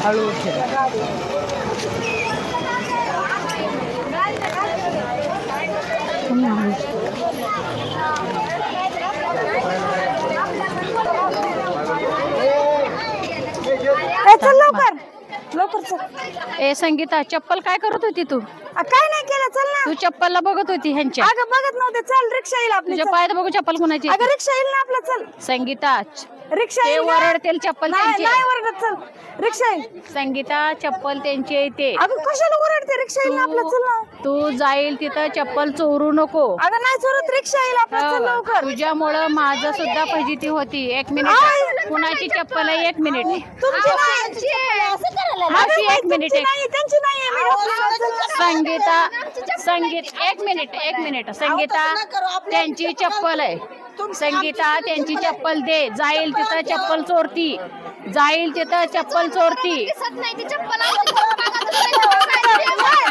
हळू ठेवा. चल लवकर लवकर चल. ए संगीता, चप्पल काय करत होती तू? काय नाही केलं, चल ना. तू चप्पलला बघत होती ह्यांच्या. अगं बघत नव्हते, चल रिक्षा येईल आपली. तुझ्या पायात बघू चप्पल कोणाची? अगं रिक्षा येईल ना आपला, चल. संगीता, रिक्षा ते येईल ना. वरडतील चप्पल त्यांची. नाही वरडत, चल रिक्षा येईल. संगीता, चप्पल त्यांची येते. अगं कशाला वरडते, रिक्षा येईल ना आपला, चल ना. तू जाईल तिथं चप्पल चोरू नको. अगं नाही चोरत, रिक्षा येईल आपला, चल लवकर. तुझ्यामुळं माझं सुद्धा फजिती होती. 1 मिनिट. कुणाची चप्पल आहे? 1 मिनिट. तुमची मावशी 1 मिनिट. त्यांची नाही. संगीता, संगीत 1 मिनिट. संगीता, त्यांची चप्पल आहे. संगीता, त्यांची चप्पल दे. जाईल तिथं चप्पल चोरती.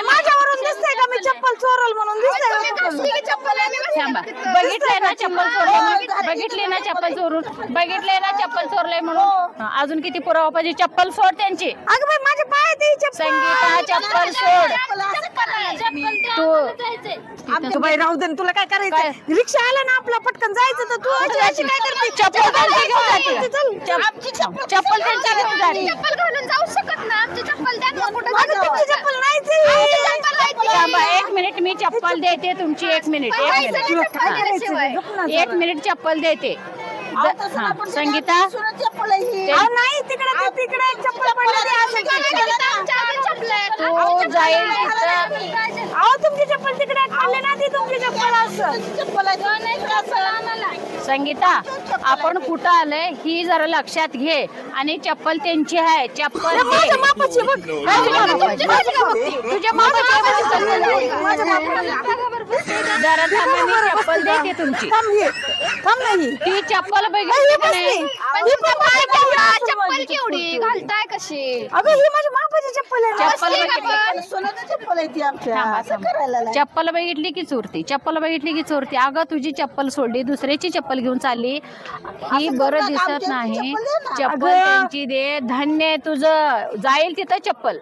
माझ्यावरून दिसतंय का मी चप्पल चोरल म्हणून? दिसतंय थांबा. बघितलंय ना चप्पल चोरले? बघितले ना चप्पल चोरून? बघितलंय ना चप्पल चोरलंय म्हणून? अजून किती पुरावा पाहिजे? चप्पल सोड त्यांची. अगं बाई माझ्या पायात ही चप्पल. संगीता, चप्पल सोड. तू बाई राहू दे, तुला काय करायचं? रिक्षा आला ना आपला, पटकन जायचं. तर तू अशी काय करते? चप्पल त्यांची घेऊन जाते. चप्पल त्यांची घेऊन जाते. चप्पल घालून जाऊ शकत ना. आमची चप्पल द्या ना. कुठं अगं तुमची चप्पल नाहीच. थांबा 1 मिनिट, मी चप्पल देते तुमची. 1 मिनिट. 1 मिनिट चप्पल देते. संगीता, नाही तिकडे चप्पल पडली. तू जाईल तिथं. अहो तुमची चप्पल तिकडे खाल्ले ना, ती तुमची चप्पल असं. संगीता, आपण कुठं आलंय ही जरा लक्षात घे. आणि चप्पल त्यांची आहे. चप्पल दे. माझ्या मापाची बघ. तुझ्या मापाची जरा थांबा, मी चप्पल देते तुमची. थांब नाही. ती चप्पल बघितली का नाही? चप्पल केवढी घालताय कशी? अगं ही माझ्या मापाची चप्पल आहे. चप्पल बघितली. चप्पल आहे ती आमच्या. चप्पल बघितली की चोरती. चप्पल बघितली की चोरती. अगं तुझी चप्पल सोडली, दुसऱ्याची चप्पल घेऊन चालली. ही बरं दिसत नाही. चप्पल त्यांची दे. धन्य तुझं. जाईल तिथं चप्पल.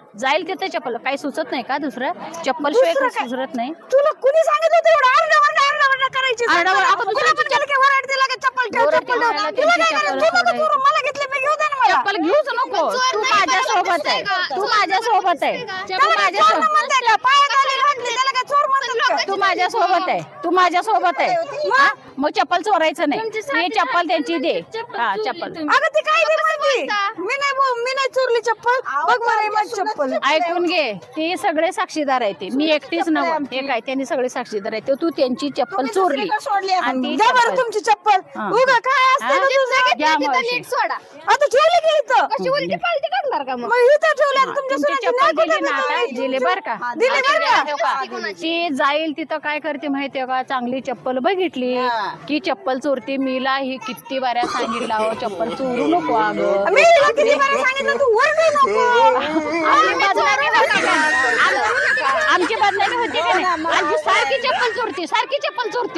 काही सुचत नाही का दुसरं? चप्पल शिवाय काही सुचत नाही. तुला कुणी सांगितलं होतं एवढं आरडाओरडा करायची? मला घेतले, मी घेऊ दे ना मला. चप्पल घेऊच नको. तू माझ्यासोबत आहे. तू माझ्यासोबत आहे. तू माझ्यासोबत आहे. मग चप्पल चोरायचं नाही. ही चप्पल त्यांची दे. हा चप्पल. अगं ती काय मी नाही चोरली चप्पल. बघ मला माझी चप्पल. ऐकून घे, ते सगळे साक्षीदार आहेत. ते मी एकटीच नव्हे. हे काय, त्यांनी सगळे साक्षीदार आहेत. तू त्यांची चप्पल चोरली. आणि द्या बरं तुमची चप्पल. उगा काय असतं नीट सोडा. आता ठेवली की इथं? कशी उलटी पालटी करणार का मग? मग इथं ठेवलं तुमच्या तुमची चप्पल दिली ना आता? दिली बर का? दिली बरं का? ती जाईल तिथं काय करते माहितीये का? चांगली चप्पल बघितली की चप्पल चोरते. मीला ही किती बाऱ्या सांगितलं, अहो चप्पल चोरू नको. अगं मी हिला किती बरं सांगितलं, तू ओरडू नको. आमची बदनामी होती का नाही? आमची सारखी चप्पल चोरती.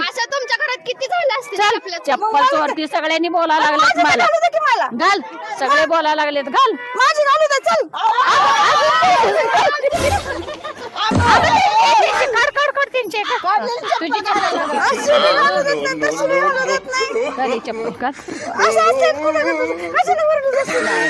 असं तुमच्या घरात किती झालं असते? चप्पल चोरती. सगळ्यांनी बोलायला लागलेत मला. घाल. सगळे बोलायला लागलेत. घाल. माझी घालू दे, चल. काढ त्यांचे. तुझी चप्पल काढ. नाही. चप्पल काढ. असं असतं, असं नाही.